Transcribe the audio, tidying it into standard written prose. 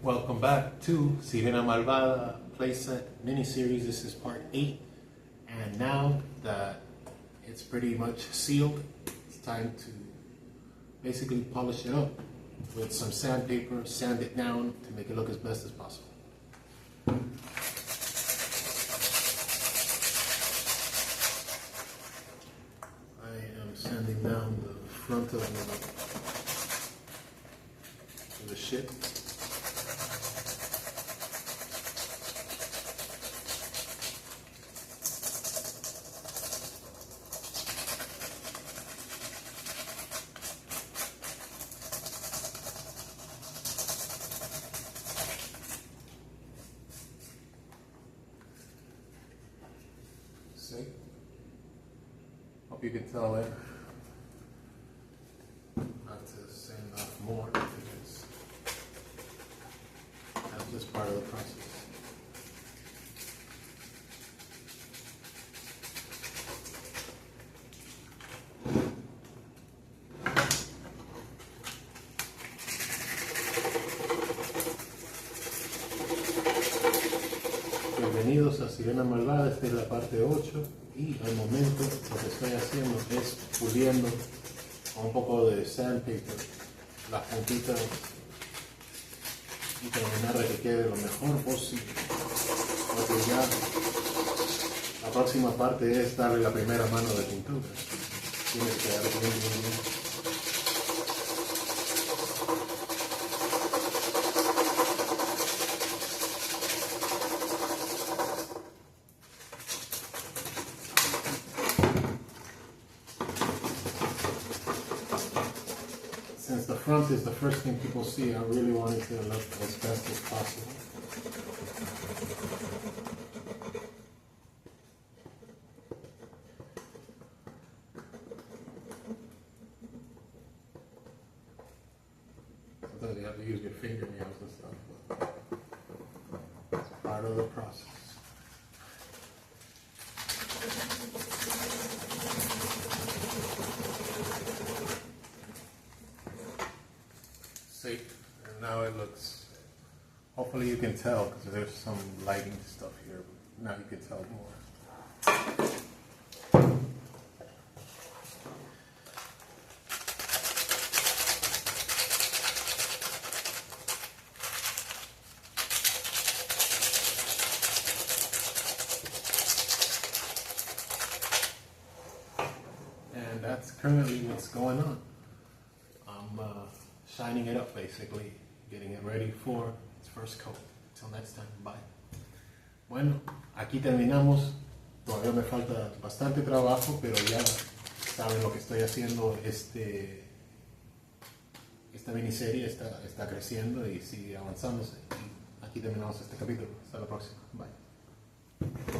Welcome back to Sirena Malvada playset mini-series. This is part 8, and now that it's pretty much sealed, it's time to basically polish it up with some sandpaper, sand it down to make it look as best as possible. I am sanding down the front of the ship. See? Hope you can tell it. Not to sand off more because that's just part of the process. Bienvenidos a Sirena Malvada. Esta es la parte 8 y al momento lo que estoy haciendo es puliendo con un poco de sandpaper las puntitas y terminar de que quede lo mejor posible, porque ya la próxima parte es darle la primera mano de pintura. Tiene que quedar bien. Since the front is the first thing people see, I really wanted to look as best as possible. Sometimes you have to use your fingernails and stuff, but it's part of the process. See, and now it looks, hopefully you can tell because there's some lighting stuff here, but now you can tell more. And that's currently what's going on. I'm shining it up, basically, getting it ready for its first coat. Until next time, bye. Bueno, aquí terminamos. Todavía me falta bastante trabajo, pero ya saben lo que estoy haciendo. Esta miniserie está creciendo y sigue avanzándose. Aquí terminamos este capítulo. Hasta la próxima. Bye.